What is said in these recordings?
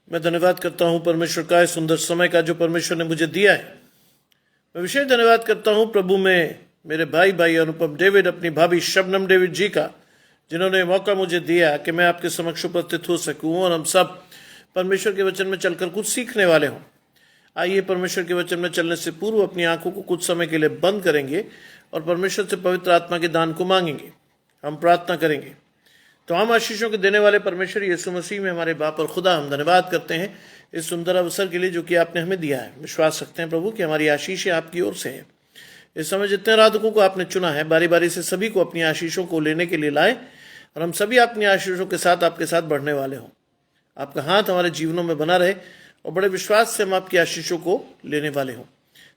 मैं धन्यवाद करता हूं परमेश्वर का इस सुंदर समय का जो परमेश्वर ने मुझे दिया है। मैं विशेष धन्यवाद करता हूं प्रभु में मेरे भाई अनुपम डेविड, अपनी भाभी शबनम डेविड जी का, जिन्होंने मौका मुझे दिया कि मैं आपके समक्ष उपस्थित हो सकूं और हम सब परमेश्वर के वचन में चलकर कुछ सीखने वाले हों। आइए परमेश्वर के वचन में चलने से पूर्व अपनी आंखों को कुछ समय के लिए बंद करेंगे और परमेश्वर से पवित्र आत्मा के दान को मांगेंगे। हम प्रार्थना करेंगे। तो हम आशीषों के देने वाले परमेश्वर यीशु मसीह में हमारे बाप और खुदा, हम धन्यवाद करते हैं इस सुंदर अवसर के लिए जो कि आपने हमें दिया है। विश्वास रखते हैं प्रभु कि हमारी आशीषें आपकी ओर से हैं। इस समय जितने आराधकों को आपने चुना है, बारी बारी से सभी को अपनी आशीषों को लेने के लिए लाए और हम सभी अपनी आशीषों के साथ आपके साथ बढ़ने वाले हों। आपका हाथ हमारे जीवनों में बना रहे और बड़े विश्वास से हम आपकी आशीषों को लेने वाले हों।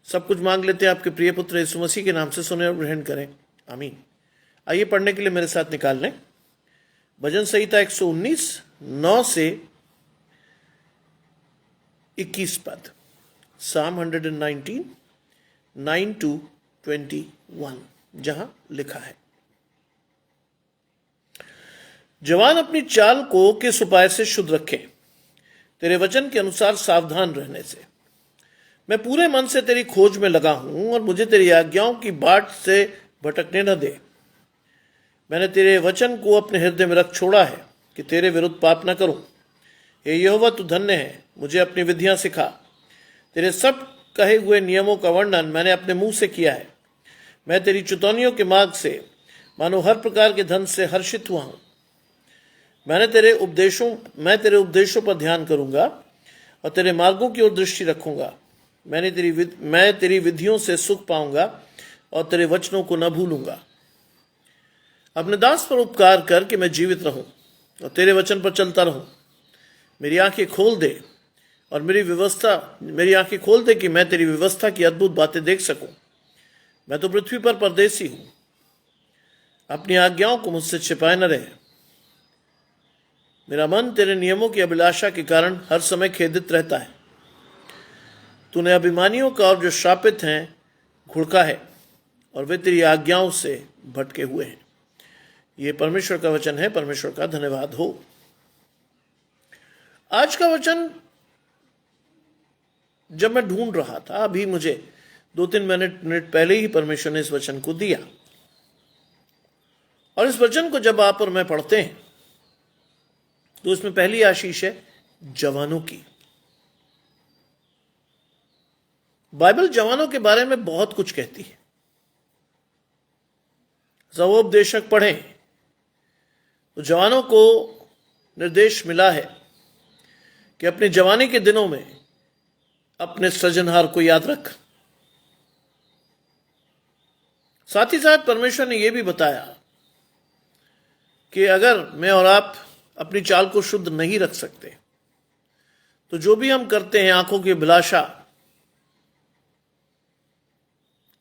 सब कुछ मांग लेते हैं आपके प्रिय पुत्र यीशु मसीह के नाम से, सुने और ग्रहण करें, आमीन। आइए पढ़ने के लिए मेरे साथ निकाल लें भजन संहिता 119 9 से 21 पद। Psalm 119 9 to 21, जहां लिखा है, जवान अपनी चाल को किस उपाय से शुद्ध रखे, तेरे वचन के अनुसार सावधान रहने से। मैं पूरे मन से तेरी खोज में लगा हूं और मुझे तेरी आज्ञाओं की बाट से भटकने न दे। मैंने तेरे वचन को अपने हृदय में रख छोड़ा है कि तेरे विरुद्ध पाप न करूं। हे यहोवा, तू धन्य है, मुझे अपनी विधियां सिखा। तेरे सब कहे हुए नियमों का वर्णन मैंने अपने मुंह से किया है। मैं तेरी चुतौनियों के मार्ग से मानो हर प्रकार के धन से हर्षित हुआ हूं। मैं तेरे उपदेशों पर ध्यान करूंगा और तेरे मार्गों की ओर दृष्टि रखूंगा। मैं तेरी विधियों से सुख पाऊंगा और तेरे वचनों को न भूलूंगा। अपने दास पर उपकार कर कि मैं जीवित रहूं और तेरे वचन पर चलता रहूं। मेरी आंखें खोल दे कि मैं तेरी व्यवस्था की अद्भुत बातें देख सकूं। मैं तो पृथ्वी पर परदेसी हूं, अपनी आज्ञाओं को मुझसे छिपाए न रहे। मेरा मन तेरे नियमों की अभिलाषा के कारण हर समय खेदित रहता है। तूने अभिमानियों का और जो श्रापित हैं घुड़का है और वे तेरी आज्ञाओं से भटके हुए हैं। ये परमेश्वर का वचन है। परमेश्वर का धन्यवाद हो। आज का वचन जब मैं ढूंढ रहा था, अभी मुझे 2-3 मिनट पहले ही परमेश्वर ने इस वचन को दिया, और इस वचन को जब आप और मैं पढ़ते हैं तो इसमें पहली आशीष है जवानों की। बाइबल जवानों के बारे में बहुत कुछ कहती है। सवोपदेशक पढ़ें तो जवानों को निर्देश मिला है कि अपनी जवानी के दिनों में अपने सृजनहार को याद रख। साथ ही साथ परमेश्वर ने यह भी बताया कि अगर मैं और आप अपनी चाल को शुद्ध नहीं रख सकते तो जो भी हम करते हैं, आंखों की अभिलाषा,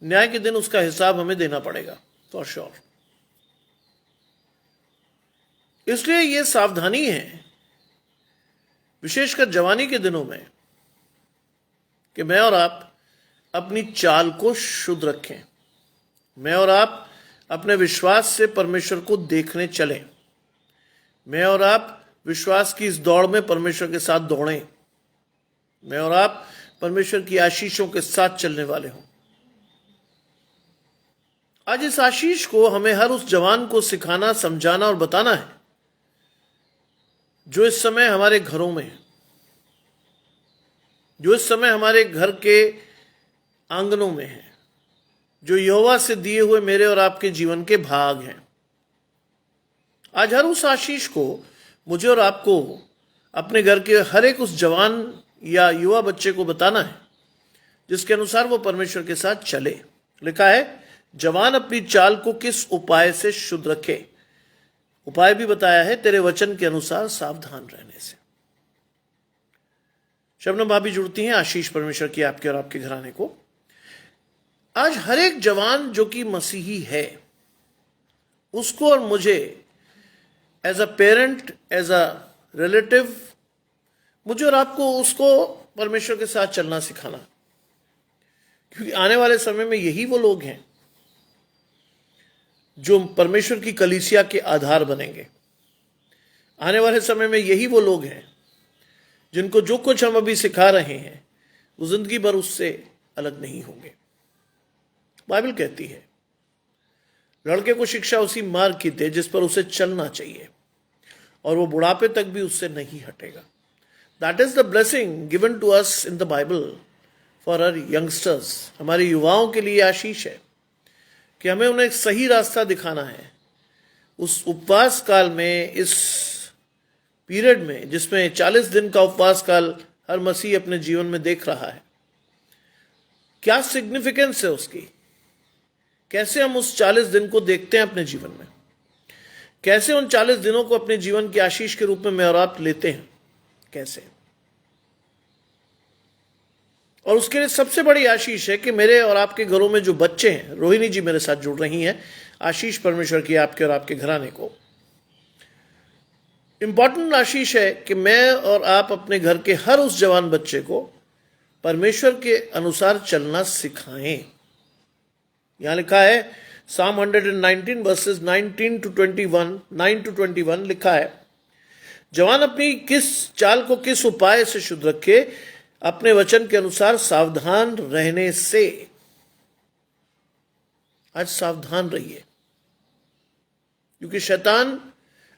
न्याय के दिन उसका हिसाब हमें देना पड़ेगा, फॉर श्योर। इसलिए यह सावधानी है विशेषकर जवानी के दिनों में कि मैं और आप अपनी चाल को शुद्ध रखें। मैं और आप अपने विश्वास से परमेश्वर को देखने चलें। मैं और आप विश्वास की इस दौड़ में परमेश्वर के साथ दौड़ें। मैं और आप परमेश्वर की आशीषों के साथ चलने वाले हों। आज इस आशीष को हमें हर उस जवान को सिखाना, समझाना और बताना है जो इस समय हमारे घरों में है, जो इस समय हमारे घर के आंगनों में है, जो यहोवा से दिए हुए मेरे और आपके जीवन के भाग हैं। आज हर उस आशीष को मुझे और आपको अपने घर के हर एक उस जवान या युवा बच्चे को बताना है जिसके अनुसार वो परमेश्वर के साथ चले। लिखा है, जवान अपनी चाल को किस उपाय से शुद्ध रखे। उपाय भी बताया है, तेरे वचन के अनुसार सावधान रहने से। शबनम भाभी जुड़ती हैं। आशीष परमेश्वर की आपके और आपके घराने को। आज हर एक जवान जो कि मसीही है, उसको और मुझे as a parent, as a relative, मुझे और आपको उसको परमेश्वर के साथ चलना सिखाना, क्योंकि आने वाले समय में यही वो लोग हैं जो परमेश्वर की कलीसिया के आधार बनेंगे। आने वाले समय में यही वो लोग हैं जिनको जो कुछ हम अभी सिखा रहे हैं वो जिंदगी भर उससे अलग नहीं होंगे। बाइबल कहती है लड़के को शिक्षा उसी मार्ग की दे जिस पर उसे चलना चाहिए, और वो बुढ़ापे तक भी उससे नहीं हटेगा। That is the blessing given to us in the Bible for our youngsters. हमारे युवाओं के लिए आशीष है कि हमें उन्हें एक सही रास्ता दिखाना है। उस उपवास काल में, इस पीरियड में जिसमें 40 दिन का उपवास काल हर मसीह अपने जीवन में देख रहा है, क्या सिग्निफिकेंस है उसकी, कैसे हम उस 40 दिन को देखते हैं अपने जीवन में, कैसे उन 40 दिनों को अपने जीवन की आशीष के रूप में मैं और आप लेते हैं, कैसे। और उसके लिए सबसे बड़ी आशीष है कि मेरे और आपके घरों में जो बच्चे हैं, रोहिणी जी मेरे साथ जुड़ रही हैं, आशीष परमेश्वर की आपके और आपके घराने को। इंपॉर्टेंट आशीष है कि मैं और आप अपने घर के हर उस जवान बच्चे को परमेश्वर के अनुसार चलना सिखाएं। यहां लिखा है Psalm 119 वर्सेस 19 to 21, 9 to 21 लिखा है, जवान अपनी किस चाल को किस उपाय से शुद्ध रखे, अपने वचन के अनुसार सावधान रहने से। आज सावधान रहिए, क्योंकि शैतान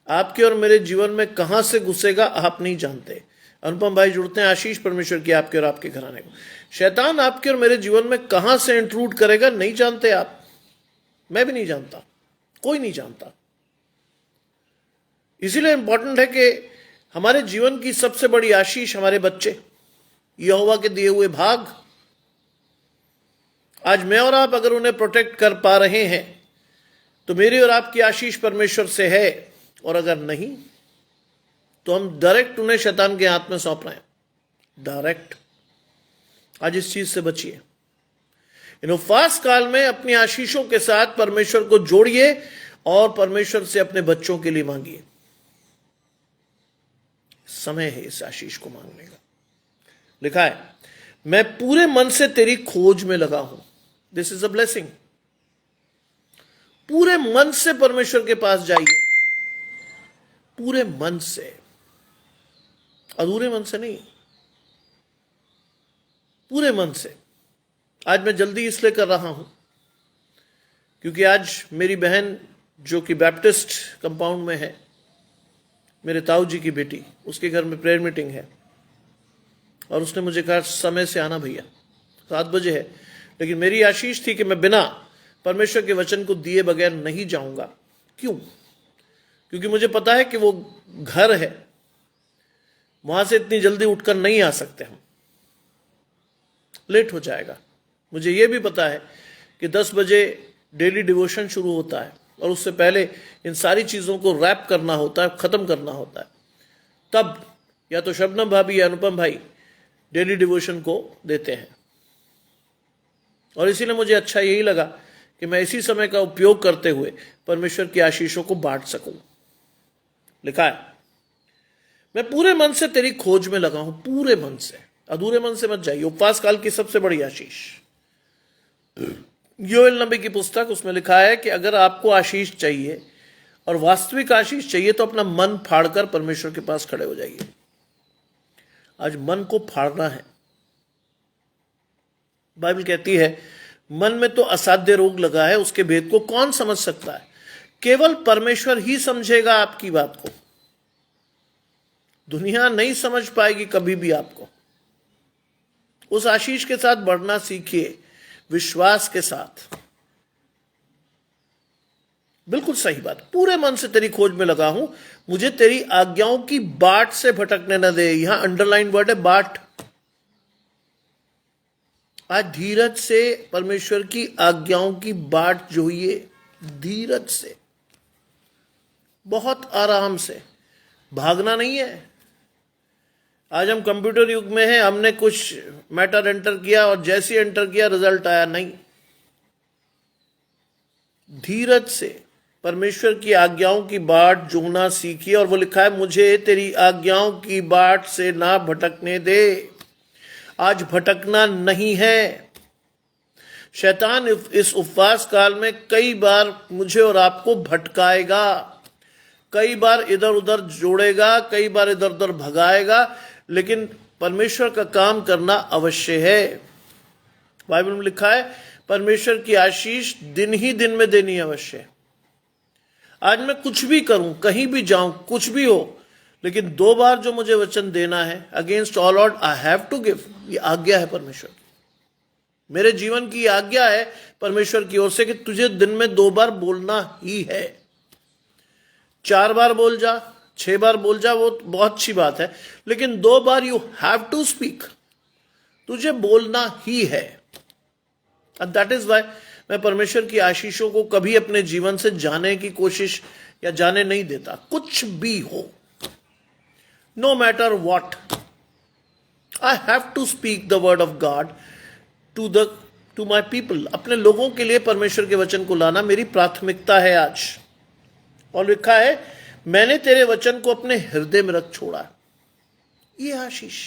आपके और मेरे जीवन में कहां से घुसेगा आप नहीं जानते। अनुपम भाई जुड़ते हैं, आशीष परमेश्वर की आपके और आपके घराने को। शैतान आपके और मेरे जीवन में कहां से इंट्रूड करेगा नहीं जानते आप, मैं भी नहीं जानता, कोई नहीं जानता। इसीलिए इंपॉर्टेंट है कि हमारे जीवन की सबसे बड़ी आशीष हमारे बच्चे, यहोवा के दिए हुए भाग। आज मैं और आप अगर उन्हें प्रोटेक्ट कर पा रहे हैं तो मेरी और आपकी आशीष परमेश्वर से है, और अगर नहीं तो हम डायरेक्ट उन्हें शैतान के हाथ में सौंप रहे हैं, डायरेक्ट। आज इस चीज से बचिए। इन उपवास काल में अपनी आशीषों के साथ परमेश्वर को जोड़िए और परमेश्वर से अपने बच्चों के लिए मांगिए। समय है इस आशीष को मांगने का। लिखा है, मैं पूरे मन से तेरी खोज में लगा हूं। This is a blessing. पूरे मन से परमेश्वर के पास जाइए, पूरे मन से, अधूरे मन से नहीं, पूरे मन से। आज मैं जल्दी इसलिए कर रहा हूं क्योंकि आज मेरी बहन जो कि बैप्टिस्ट कंपाउंड में है, मेरे ताऊ जी की बेटी, उसके घर में प्रेयर मीटिंग है, और उसने मुझे कहा समय से आना भैया, 7 बजे है। लेकिन मेरी आशीष थी कि मैं बिना परमेश्वर के वचन को दिए बगैर नहीं जाऊंगा। क्यों? क्योंकि मुझे पता है कि वो घर है, वहां से इतनी जल्दी उठकर नहीं आ सकते हम, लेट हो जाएगा। मुझे ये भी पता है कि 10 बजे डेली डिवोशन शुरू होता है, और उससे पहले इन सारी चीजों को रैप करना होता है, खत्म करना होता है। तब या तो शबनम भाभी या अनुपम भाई डेली डिवोशन को देते हैं, और इसीलिए मुझे अच्छा यही लगा कि मैं इसी समय का उपयोग करते हुए परमेश्वर की आशीषों को बांट सकूं। लिखा है, मैं पूरे मन से तेरी खोज में लगा हूं, पूरे मन से, अधूरे मन से मत जाइए। उपवास काल की सबसे बड़ी आशीष, योएल नबी की पुस्तक, उसमें लिखा है कि अगर आपको आशीष चाहिए और वास्तविक आशीष चाहिए तो अपना मन फाड़कर परमेश्वर के पास खड़े हो जाइए। आज मन को फाड़ना है। बाइबल कहती है मन में तो असाध्य रोग लगा है, उसके भेद को कौन समझ सकता है? केवल परमेश्वर ही समझेगा आपकी बात को, दुनिया नहीं समझ पाएगी कभी भी आपको। उस आशीष के साथ बढ़ना सीखिए, विश्वास के साथ। बिल्कुल सही बात, पूरे मन से तेरी खोज में लगा हूं, मुझे तेरी आज्ञाओं की बाट से भटकने न दे। यहां अंडरलाइन वर्ड है बाट। आज धीरज से परमेश्वर की आज्ञाओं की बाट जोइए, धीरज से, बहुत आराम से। भागना नहीं है। आज हम कंप्यूटर युग में हैं, हमने कुछ मैटर एंटर किया और जैसे एंटर किया रिजल्ट आया, नहीं। धीरज से परमेश्वर की आज्ञाओं की बाट जोना सीखिए। और वो लिखा है, मुझे तेरी आज्ञाओं की बाट से ना भटकने दे। आज भटकना नहीं है। शैतान इस उपवास काल में कई बार मुझे और आपको भटकाएगा, कई बार इधर उधर जोड़ेगा, कई बार इधर उधर भगाएगा, लेकिन परमेश्वर का काम करना अवश्य है। बाइबल में लिखा है परमेश्वर की आशीष दिन ही दिन में देनी अवश्य है। आज मैं कुछ भी करूं, कहीं भी जाऊं, कुछ भी हो, लेकिन 2 बार जो मुझे वचन देना है, against all odd I have to give, ये आज्ञा है परमेश्वर की। मेरे जीवन की आज्ञा है परमेश्वर की ओर से कि तुझे दिन में 2 बार बोलना ही है। 4 बार बोल जा, 6 बार बोल जा, वो बहुत अच्छी बात है, लेकिन 2 बार यू हैव टू स्पीक, तुझे बोलना ही है। एंड दैट इज वाई मैं परमेश्वर की आशीषों को कभी अपने जीवन से जाने की कोशिश या जाने नहीं देता। कुछ भी हो, no matter what, I have to speak the word of God to my people. अपने लोगों के लिए परमेश्वर के वचन को लाना मेरी प्राथमिकता है आज। और लिखा है मैंने तेरे वचन को अपने हृदय में रख छोड़ा। ये आशीष,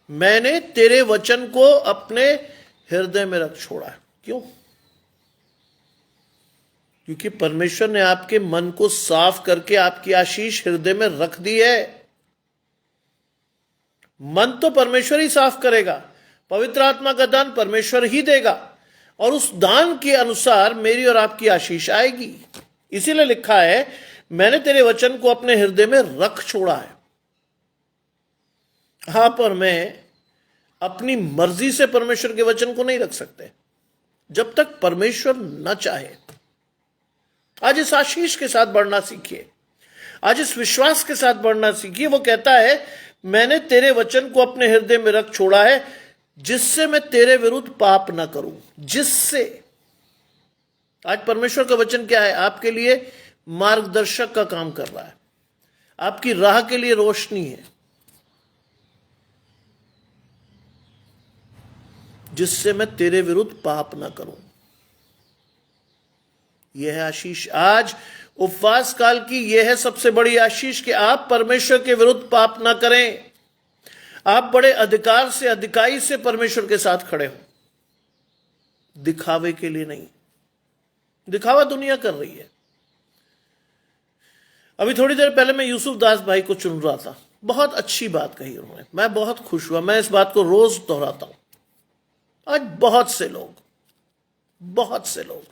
मैंने तेरे वचन को अपने हृदय में रख छोड़ा। क्यों? क्योंकि परमेश्वर ने आपके मन को साफ करके आपकी आशीष हृदय में रख दी है। मन तो परमेश्वर ही साफ करेगा, पवित्र आत्मा का दान परमेश्वर ही देगा, और उस दान के अनुसार मेरी और आपकी आशीष आएगी। इसीलिए लिखा है मैंने तेरे वचन को अपने हृदय में रख छोड़ा है। हां, पर मैं अपनी मर्जी से परमेश्वर के वचन को नहीं रख सकते जब तक परमेश्वर न चाहे। आज इस आशीष के साथ बढ़ना सीखिए, आज इस विश्वास के साथ बढ़ना सीखिए। वो कहता है मैंने तेरे वचन को अपने हृदय में रख छोड़ा है जिससे मैं तेरे विरुद्ध पाप ना करूं। जिससे, आज परमेश्वर का वचन क्या है? आपके लिए मार्गदर्शक का काम कर रहा है, आपकी राह के लिए रोशनी है। जिससे मैं तेरे विरुद्ध पाप ना करूं, यह है आशीष। आज उपवास काल की यह है सबसे बड़ी आशीष कि आप परमेश्वर के विरुद्ध पाप ना करें। आप बड़े अधिकार से, अधिकाई से परमेश्वर के साथ खड़े हो, दिखावे के लिए नहीं। दिखावा दुनिया कर रही है। अभी थोड़ी देर पहले मैं यूसुफ दास भाई को चुन रहा था, बहुत अच्छी बात कही उन्होंने, मैं बहुत खुश हुआ। मैं इस बात को रोज दोहराता हूं। आज बहुत से लोग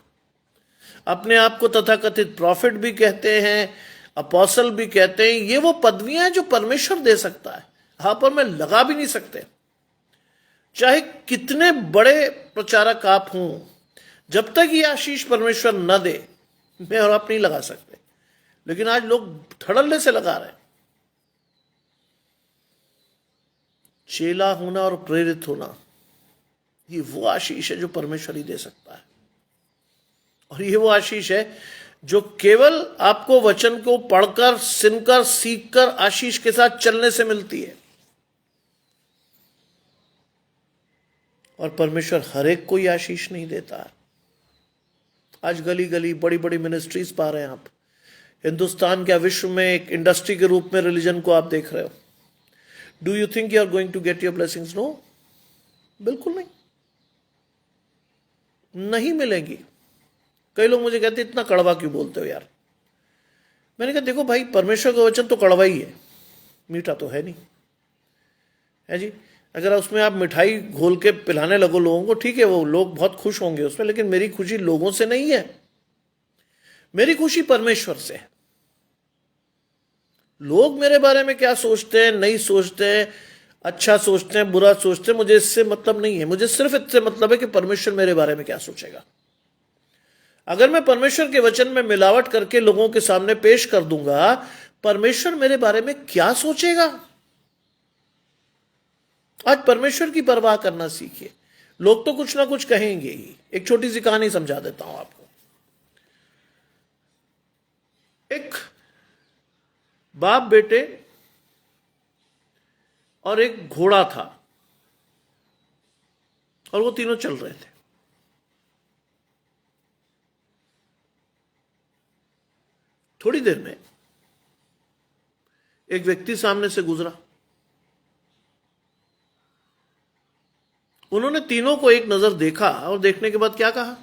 अपने आप को तथाकथित प्रॉफिट भी कहते हैं, अपोस्टल भी कहते हैं। ये वो पदवियां हैं जो परमेश्वर दे सकता है, यहां पर मैं लगा भी नहीं सकते। चाहे कितने बड़े प्रचारक आप हों, जब तक ये आशीष परमेश्वर न दे, मैं और आप नहीं लगा सकते। लेकिन आज लोग धड़ल्ले से लगा रहे हैं। चेला होना और प्रेरित होना, ये वो आशीष है जो परमेश्वर ही दे सकता है। और ये वो आशीष है जो केवल आपको वचन को पढ़कर, सुनकर, सीखकर आशीष के साथ चलने से मिलती है। और परमेश्वर हर एक को आशीष नहीं देता है। आज गली गली बड़ी बड़ी मिनिस्ट्रीज पा रहे हैं आप। हिंदुस्तान क्या, विश्व में एक इंडस्ट्री के रूप में रिलीजन को आप देख रहे हो। Do you think you are going to get your blessings? No, बिल्कुल नहीं, नहीं मिलेंगी। कई लोग मुझे कहते इतना कड़वा क्यों बोलते हो यार? मैंने कहा देखो भाई, परमेश्वर का वचन तो कड़वा ही है, मीठा तो है नहीं, है जी। अगर उसमें आप मिठाई घोल के पिलाने लगो लोगों को, ठीक है, वो लोग बहुत खुश होंगे उसमें, लेकिन मेरी खुशी लोगों से नहीं है, मेरी खुशी परमेश्वर से है। लोग मेरे बारे में क्या सोचते हैं, नहीं सोचते हैं, अच्छा सोचते हैं, बुरा सोचते हैं, मुझे इससे मतलब नहीं है। मुझे सिर्फ इससे मतलब है कि परमेश्वर मेरे बारे में क्या सोचेगा। अगर मैं परमेश्वर के वचन में मिलावट करके लोगों के सामने पेश कर दूंगा, परमेश्वर मेरे बारे में क्या सोचेगा? आज परमेश्वर की परवाह करना सीखिए। लोग तो कुछ ना कुछ कहेंगे ही। एक छोटी सी कहानी समझा देता हूं आपको। एक बाप बेटे और एक घोड़ा था, और वो तीनों चल रहे थे। थोड़ी देर में एक व्यक्ति सामने से गुजरा। उन्होंने तीनों को एक नजर देखा और देखने के बाद क्या कहा?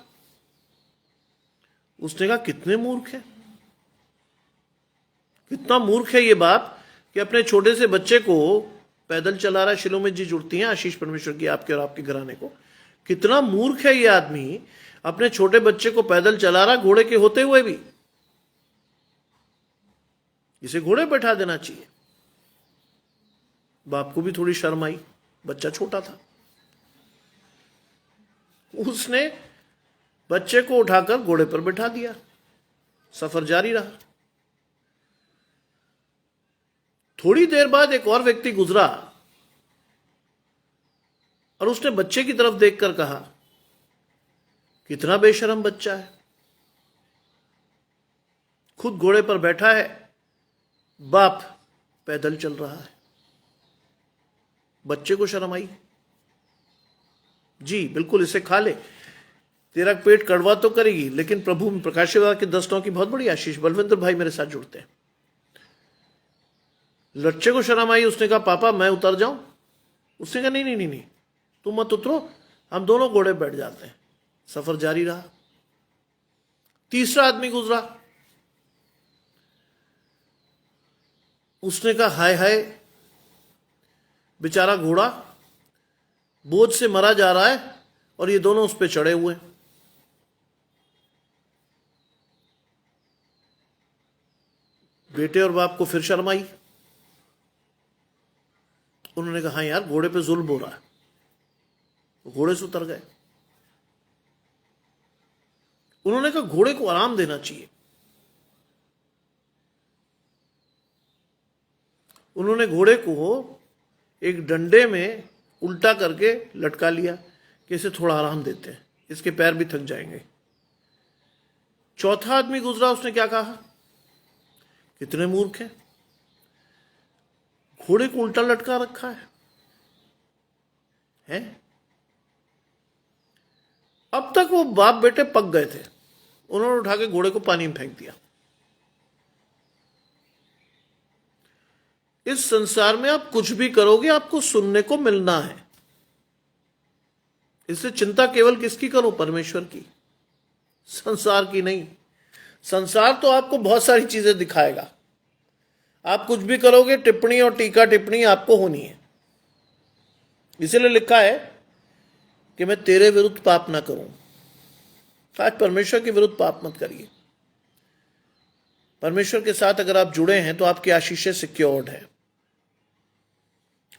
उसने कहा कितने मूर्ख है, कितना मूर्ख है ये बाप कि अपने छोटे से बच्चे को पैदल चला रहा है। शिलो में जी जुड़ती हैं, आशीष परमेश्वर की आपके और आपके घराने को। कितना मूर्ख है ये आदमी, अपने छोटे बच्चे को पैदल चला रहा घोड़े के होते हुए भी। इसे घोड़े बैठा देना चाहिए। बाप को भी थोड़ी शर्म आई, बच्चा छोटा था। उसने बच्चे को उठाकर घोड़े पर बैठा दिया, सफर जारी रहा। थोड़ी देर बाद एक और व्यक्ति गुजरा और उसने बच्चे की तरफ देखकर कहा, कितना बेशर्म बच्चा है, खुद घोड़े पर बैठा है, बाप पैदल चल रहा है। बच्चे को शर्म आई। जी बिल्कुल, इसे खा ले, तेरा पेट कड़वा तो करेगी, लेकिन प्रभु में प्रकाश के 10 की बहुत बड़ी आशीष। बलविंदर भाई मेरे साथ जुड़ते हैं। बच्चे को शर्म आई, उसने कहा पापा मैं उतर जाऊं? उसने कहा नहीं नहीं नहीं नहीं, तुम मत उतरो, हम दोनों घोड़े बैठ जाते हैं। सफर जारी रहा। तीसरा आदमी गुजरा, उसने कहा हाय हाय, बेचारा घोड़ा बोझ से मरा जा रहा है और ये दोनों उस पर चढ़े हुए। बेटे और बाप को फिर शर्म आई। उन्होंने कहा हाँ यार, घोड़े पे जुल्म हो रहा है। घोड़े से उतर गए। उन्होंने कहा घोड़े को आराम देना चाहिए। उन्होंने घोड़े को एक डंडे में उल्टा करके लटका लिया कि इसे थोड़ा आराम देते हैं, इसके पैर भी थक जाएंगे। चौथा आदमी गुजरा, उसने क्या कहा, कितने मूर्ख हैं, घोड़े को उल्टा लटका रखा है? अब तक वो बाप बेटे पक गए थे, उन्होंने उठा के घोड़े को पानी में फेंक दिया। इस संसार में आप कुछ भी करोगे आपको सुनने को मिलना है। इससे चिंता केवल किसकी करो, परमेश्वर की, संसार की नहीं। संसार तो आपको बहुत सारी चीजें दिखाएगा, आप कुछ भी करोगे टिप्पणी और टीका टिप्पणी आपको होनी है। इसीलिए लिखा है कि मैं तेरे विरुद्ध पाप ना करूं। आज परमेश्वर के विरुद्ध पाप मत करिए। परमेश्वर के साथ अगर आप जुड़े हैं तो आपकी आशीषें सिक्योर्ड है,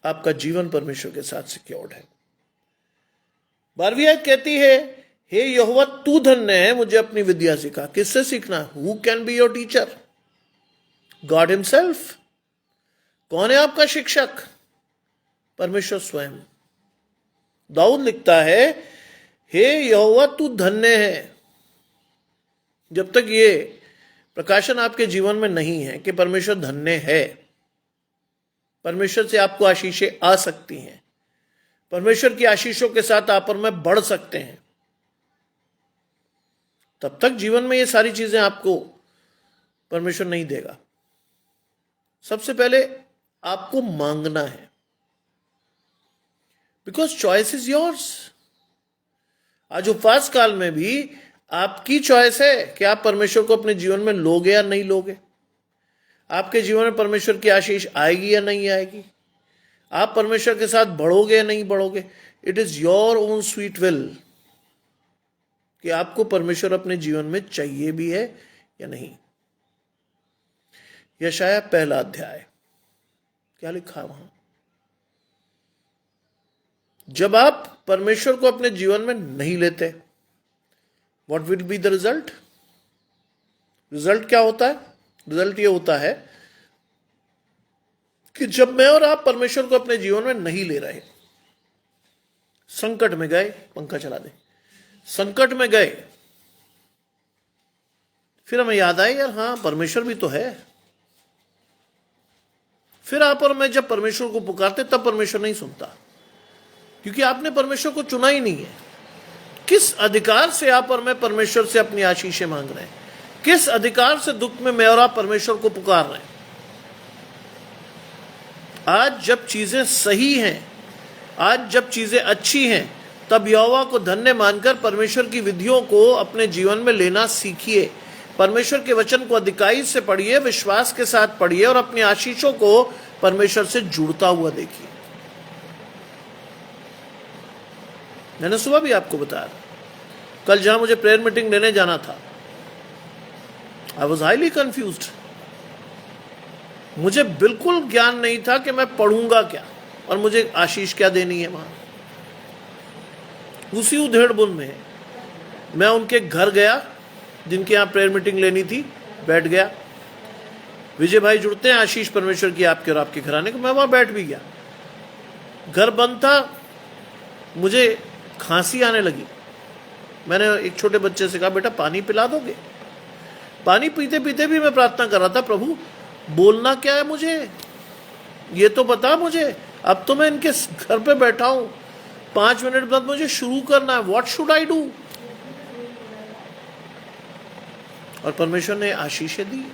आपका जीवन परमेश्वर के साथ सिक्योर्ड है। 12वीं आयत कहती है, हे यहोवा तू धन्य है, मुझे अपनी विद्या सिखा। किससे सीखना? Who can be your teacher? God himself. कौन है आपका शिक्षक? परमेश्वर स्वयं। दाऊद लिखता है, हे यहोवा तू धन्य है। जब तक ये प्रकाशन आपके जीवन में नहीं है कि परमेश्वर धन्य है, परमेश्वर से आपको आशीषें आ सकती हैं, परमेश्वर की आशीषों के साथ आप और मैं बढ़ सकते हैं, तब तक जीवन में ये सारी चीजें आपको परमेश्वर नहीं देगा। सबसे पहले आपको मांगना है, बिकॉज चॉइस इज योर्स। आज उपवास काल में भी आपकी चॉइस है कि आप परमेश्वर को अपने जीवन में लोगे या नहीं लोगे। आपके जीवन में परमेश्वर की आशीष आएगी या नहीं आएगी, आप परमेश्वर के साथ बढ़ोगे या नहीं बढ़ोगे। It is your own sweet will कि आपको परमेश्वर अपने जीवन में चाहिए भी है या नहीं। यशाया 1 अध्याय, क्या लिखा है वहां? जब आप परमेश्वर को अपने जीवन में नहीं लेते, what will be the result? Result क्या होता है? रिजल्ट ये होता है कि जब मैं और आप परमेश्वर को अपने जीवन में नहीं ले रहे, संकट में गए, पंखा चला दे, संकट में गए, फिर हमें याद आए यार हाँ परमेश्वर भी तो है। फिर आप और मैं जब परमेश्वर को पुकारते तब परमेश्वर नहीं सुनता, क्योंकि आपने परमेश्वर को चुना ही नहीं है। किस अधिकार से आप और मैं परमेश्वर से अपनी आशीषें मांग रहे हैं? किस अधिकार से दुख में मैं और आप परमेश्वर को पुकार रहे हैं? आज जब चीजें सही हैं, आज जब चीजें अच्छी हैं, तब यहोवा को धन्य मानकर परमेश्वर की विधियों को अपने जीवन में लेना सीखिए। परमेश्वर के वचन को अधिकाई से पढ़िए, विश्वास के साथ पढ़िए और अपनी आशीषों को परमेश्वर से जुड़ता हुआ देखिए। मैंने सुबह भी आपको बताया, कल जहां मुझे प्रेयर मीटिंग लेने जाना था, आई वॉज हाईली कंफ्यूज्ड। मुझे बिल्कुल ज्ञान नहीं था कि मैं पढ़ूंगा क्या और मुझे आशीष क्या देनी है वहां। उसी उधेड़बुन में मैं उनके घर गया जिनके यहाँ प्रेयर मीटिंग लेनी थी, बैठ गया। विजय भाई जुड़ते हैं आशीष परमेश्वर की आपके और आपके घराने को, मैं वहां बैठ भी गया। घर बंद था, मुझे खांसी आने लगी। मैंने एक छोटे बच्चे से कहा, बेटा पानी पिला दोगे? पानी पीते पीते भी मैं प्रार्थना कर रहा था, प्रभु बोलना क्या है मुझे, ये तो बता मुझे। अब तो मैं इनके घर पे बैठा हूं, 5 मिनट बाद मुझे शुरू करना है, व्हाट शुड आई डू? और परमेश्वर ने आशीषें दी,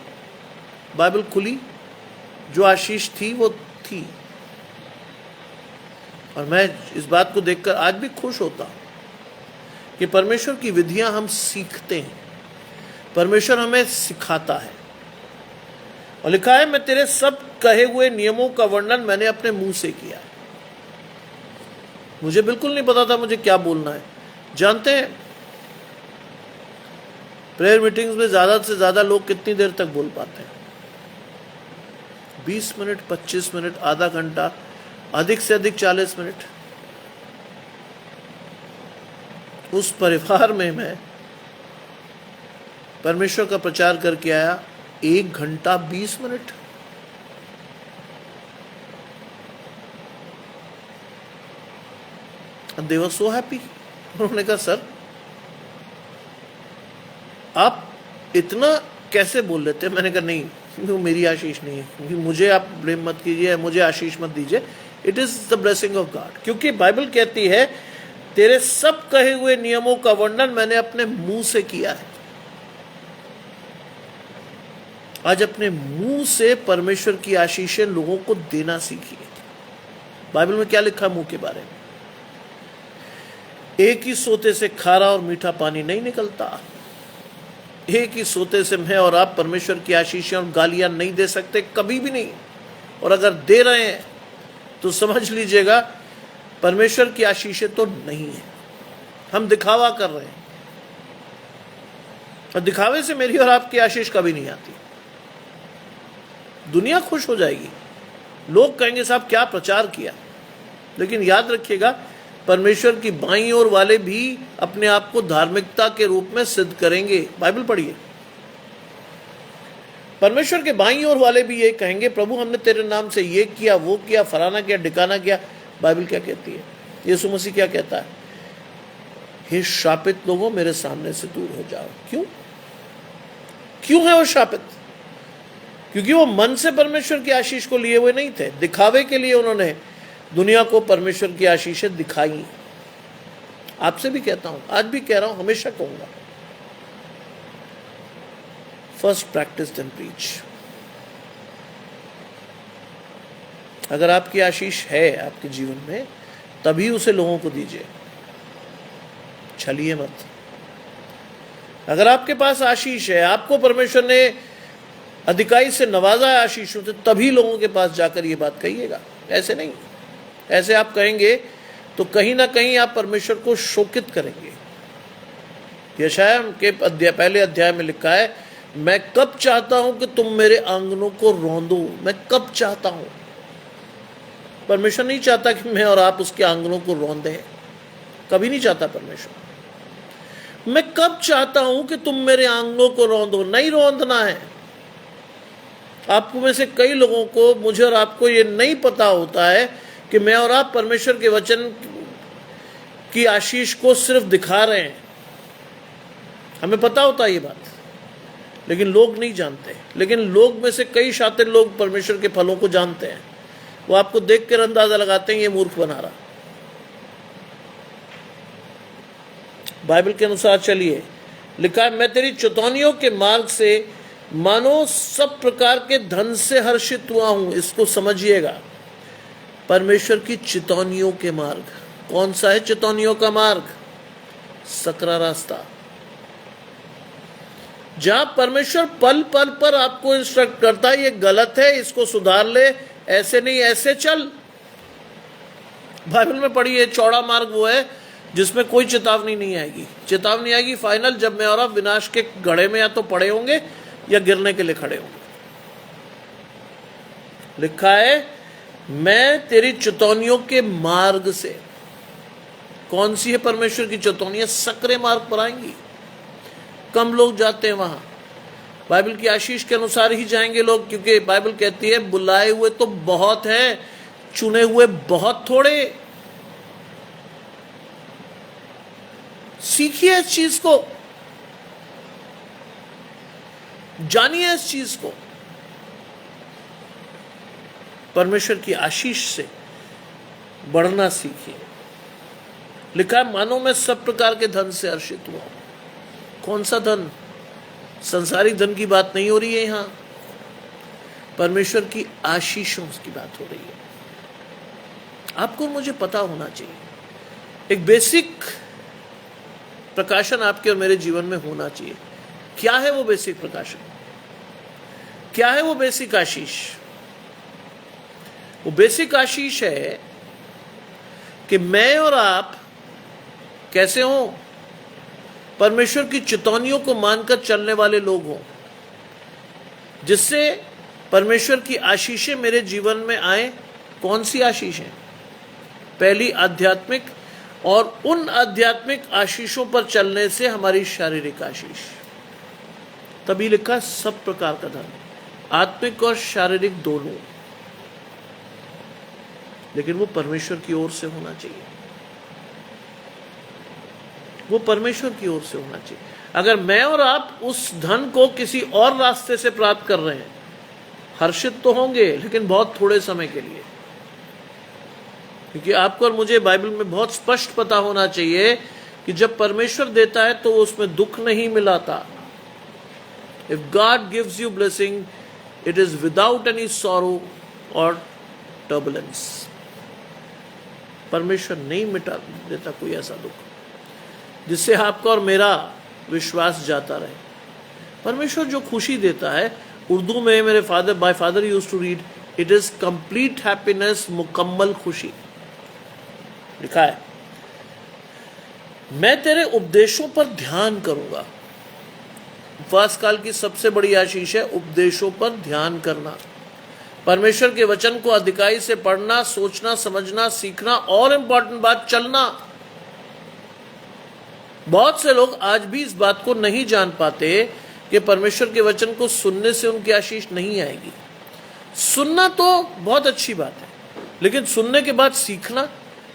बाइबल खुली, जो आशीष थी वो थी। और मैं इस बात को देखकर आज भी खुश होता हूं कि परमेश्वर की विधियां हम सीखते हैं, परमेश्वर हमें सिखाता है। और लिखा है, मैं तेरे सब कहे हुए नियमों का वर्णन मैंने अपने मुंह से किया। मुझे बिल्कुल नहीं पता था मुझे क्या बोलना है। जानते हैं प्रेयर मीटिंग्स में ज्यादा से ज्यादा लोग कितनी देर तक बोल पाते हैं? 20 मिनट, 25 मिनट, आधा घंटा, अधिक से अधिक 40 मिनट। उस परिवार में मैं परमेश्वर का प्रचार करके आया 1 घंटा 20 मिनट। दे वर सो हैप्पी। उन्होंने कहा, सर आप इतना कैसे बोल लेते हैं? मैंने कहा, नहीं, वो मेरी आशीष नहीं है, मुझे आप ब्लेम मत कीजिए, मुझे आशीष मत दीजिए, it is the blessing of God. क्योंकि बाइबल कहती है, तेरे सब कहे हुए नियमों का वर्णन मैंने अपने मुंह से किया है। आज अपने मुंह से परमेश्वर की आशीषें लोगों को देना सीखिए। बाइबल में क्या लिखा मुंह के बारे में? एक ही सोते से खारा और मीठा पानी नहीं निकलता। एक ही सोते से मैं और आप परमेश्वर की आशीषें और गालियां नहीं दे सकते, कभी भी नहीं। और अगर दे रहे हैं तो समझ लीजिएगा परमेश्वर की आशीषें तो नहीं है, हम दिखावा कर रहे हैं। और दिखावे से मेरी और आपकी आशीष कभी नहीं आती। दुनिया खुश हो जाएगी, लोग कहेंगे साहब क्या प्रचार किया, लेकिन याद रखिएगा परमेश्वर की बाईं ओर वाले भी अपने आप को धार्मिकता के रूप में सिद्ध करेंगे। बाइबल पढ़िए, परमेश्वर के बाईं ओर वाले भी ये कहेंगे, प्रभु हमने तेरे नाम से ये किया, वो किया, फलाना किया, ढिकाना किया। बाइबल क्या कहती है? यीशु मसीह क्या कहता है? हे शापित लोगों, मेरे सामने से दूर हो जाओ। क्यों? क्यों है वो शापित? क्योंकि वो मन से परमेश्वर की आशीष को लिए हुए नहीं थे, दिखावे के लिए उन्होंने दुनिया को परमेश्वर की आशीषें दिखाई। आपसे भी कहता हूं, आज भी कह रहा हूं, हमेशा कहूंगा, फर्स्ट प्रैक्टिस देन प्रीच। अगर आपकी आशीष है आपके जीवन में, तभी उसे लोगों को दीजिए, छलिए मत। अगर आपके पास आशीष है, आपको परमेश्वर ने अधिकारी से नवाजा है आशीषों से, तभी लोगों के पास जाकर ये बात कहिएगा। ऐसे नहीं, ऐसे आप कहेंगे तो कहीं ना कहीं आप परमेश्वर को शोकित करेंगे। यशायाह के पहले अध्याय में लिखा है, मैं कब चाहता हूं कि तुम मेरे आंगनों को रौंदो। मैं कब चाहता हूं? परमेश्वर नहीं चाहता कि मैं और आप उसके आंगनों को रौंदें, कभी नहीं चाहता परमेश्वर। मैं कब चाहता हूं कि तुम मेरे आंगनों को रौंदो, नहीं रौंदना है। आपको में से कई लोगों को, मुझे और आपको ये नहीं पता होता है कि मैं और आप परमेश्वर के वचन की आशीष को सिर्फ दिखा रहे हैं। हमें पता होता है ये बात, लेकिन लोग नहीं जानते। लेकिन लोग में से कई शातिर लोग परमेश्वर के फलों को जानते हैं। वो आपको देख कर अंदाजा लगाते हैं ये मूर्ख बना रहा। बाइबल के अनुसार चलिए, लिखा है, मैं तेरी चेतावनियों के मार्ग से मानो सब प्रकार के धन से हर्षित हुआ हूं। इसको समझिएगा, परमेश्वर की चेतावनियों के मार्ग। कौन सा है चेतावनियों का मार्ग? सकरा रास्ता, जहां परमेश्वर पल पल पर आपको इंस्ट्रक्ट करता है, ये गलत है, इसको सुधार ले, ऐसे नहीं ऐसे चल। बाइबल में पढ़िए, चौड़ा मार्ग वो है जिसमें कोई चेतावनी नहीं आएगी। चेतावनी आएगी फाइनल, जब मैं और आप विनाश के घड़े में या तो पड़े होंगे या गिरने के लिए खड़े होंगे। लिखा है, मैं तेरी चेतावनियों के मार्ग से। कौन सी है परमेश्वर की चेतावनियां? सकरे मार्ग पर आएंगी। कम लोग जाते हैं वहां, बाइबल की आशीष के अनुसार ही जाएंगे लोग, क्योंकि बाइबल कहती है बुलाए हुए तो बहुत हैं, चुने हुए बहुत थोड़े। सीखिए इस चीज को, जानिए इस चीज को। परमेश्वर की आशीष से बढ़ना सीखिए। लिखा है, मानो मैं सब प्रकार के धन से हर्षित हुआ। कौन सा धन? संसारिक धन की बात नहीं हो रही है यहां, परमेश्वर की आशीषों की बात हो रही है। आपको मुझे पता होना चाहिए, एक बेसिक प्रकाशन आपके और मेरे जीवन में होना चाहिए। क्या है वो बेसिक प्रकाशन? क्या है वो बेसिक आशीष? वो बेसिक आशीष है कि मैं और आप कैसे हों? परमेश्वर की चेतावनियों को मानकर चलने वाले लोग हों, जिससे परमेश्वर की आशीषें मेरे जीवन में आए। कौन सी आशीषें? पहली आध्यात्मिक, और उन आध्यात्मिक आशीषों पर चलने से हमारी शारीरिक आशीष। तभी लिखा सब प्रकार का धन, आत्मिक और शारीरिक दोनों, लेकिन वो परमेश्वर की ओर से होना चाहिए। वो परमेश्वर की ओर से होना चाहिए। अगर मैं और आप उस धन को किसी और रास्ते से प्राप्त कर रहे हैं, हर्षित तो होंगे, लेकिन बहुत थोड़े समय के लिए। क्योंकि आपको और मुझे बाइबल में बहुत स्पष्ट पता होना चाहिए कि जब परमेश्वर देता है तो उसमें दुख नहीं मिलाता। If God gives you blessing, it is without any sorrow और टर्बुलेंस। परमेश्वर नहीं मिटा देता कोई ऐसा दुख जिससे आपका और मेरा विश्वास जाता रहे। परमेश्वर जो खुशी देता है, उर्दू में मेरे my father used to read, it is complete happiness, मुकम्मल खुशी। लिखा है, मैं तेरे उपदेशों पर ध्यान करूंगा। उपवास काल की सबसे बड़ी आशीष है उपदेशों पर ध्यान करना। परमेश्वर के वचन को अधिकाई से पढ़ना, सोचना, समझना, सीखना, और इंपॉर्टेंट बात, चलना। बहुत से लोग आज भी इस बात को नहीं जान पाते कि परमेश्वर के वचन को सुनने से उनकी आशीष नहीं आएगी। सुनना तो बहुत अच्छी बात है, लेकिन सुनने के बाद सीखना,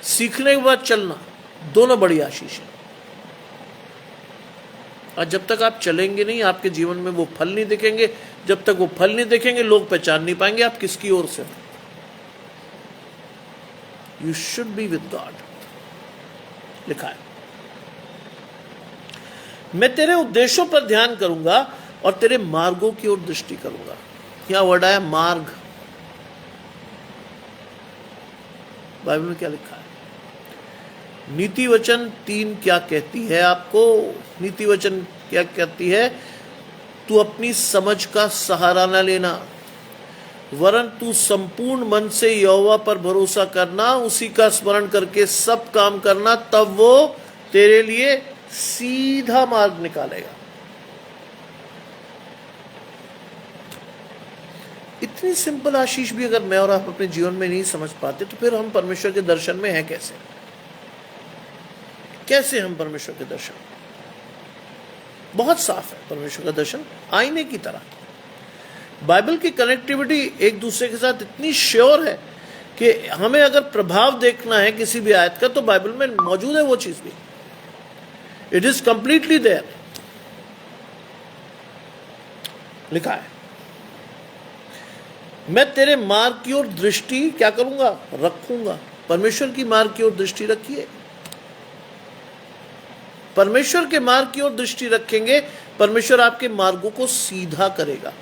सीखने के बाद चलना, दोनों बड़ी आशीष है। और जब तक आप चलेंगे नहीं, आपके जीवन में वो फल नहीं दिखेंगे। जब तक वो फल नहीं दिखेंगे, लोग पहचान नहीं पाएंगे आप किसकी ओर से हो। You should be with God. लिखा है, मैं तेरे उद्देश्यों पर ध्यान करूंगा और तेरे मार्गों की ओर दृष्टि करूंगा। यहां वर्ड आया मार्ग। बाइबल में क्या लिखा है? नीति वचन 3 क्या कहती है आपको? नीति वचन क्या कहती है? तू अपनी समझ का सहारा न लेना, वरन तू संपूर्ण मन से यहोवा पर भरोसा करना, उसी का स्मरण करके सब काम करना, तब वो तेरे लिए सीधा मार्ग निकालेगा। इतनी सिंपल आशीष भी अगर मैं और आप अपने जीवन में नहीं समझ पाते, तो फिर हम परमेश्वर के दर्शन में हैं कैसे? कैसे हम परमेश्वर के दर्शन? बहुत साफ है परमेश्वर का दर्शन, आईने की तरह। बाइबल की कनेक्टिविटी एक दूसरे के साथ इतनी श्योर है कि हमें अगर प्रभाव देखना है किसी भी आयत का, तो बाइबल में मौजूद है वो चीज भी। It is completely there. लिखा है, मैं तेरे मार्ग की ओर दृष्टि क्या करूंगा? रखूंगा। परमेश्वर की मार्ग की ओर दृष्टि रखिए। परमेश्वर के मार्ग की ओर दृष्टि रखेंगे, परमेश्वर आपके मार्गों को सीधा करेगा।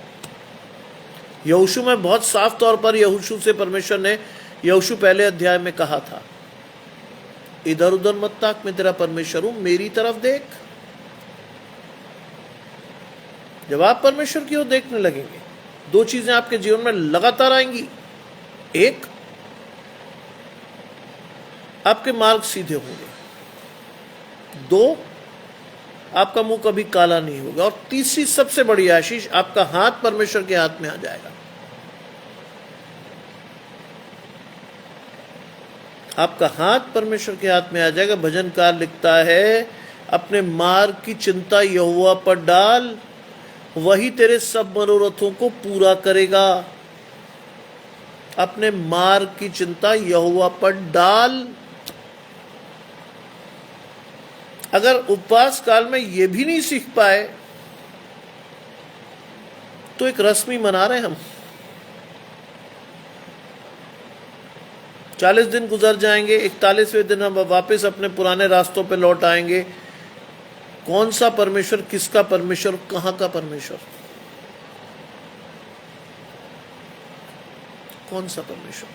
यहोशू में बहुत साफ तौर पर यहोशू से परमेश्वर ने, यहोशू पहले अध्याय में कहा था, इधर उधर मत ताक, मैं तेरा परमेश्वर हूं, मेरी तरफ देख। जब आप परमेश्वर की ओर देखने लगेंगे, 2 चीजें आपके जीवन में लगातार आएंगी। एक, आपके मार्ग सीधे होंगे। दो, आपका मुंह कभी काला नहीं होगा। और तीसरी सबसे बड़ी आशीष, आपका हाथ परमेश्वर के हाथ में आ जाएगा। आपका हाथ परमेश्वर के हाथ में आ जाएगा। भजनकार लिखता है, अपने मार्ग की चिंता यहोवा पर डाल, वही तेरे सब मनोरथों को पूरा करेगा। अपने मार्ग की चिंता यहोवा पर डाल। अगर उपवास काल में ये भी नहीं सीख पाए तो एक रस्मी मना रहे हम। 40 दिन गुजर जाएंगे, 41वें दिन हम वापस अपने पुराने रास्तों पे लौट आएंगे। कौन सा परमेश्वर, किसका परमेश्वर, कहां का परमेश्वर? कौन सा परमेश्वर?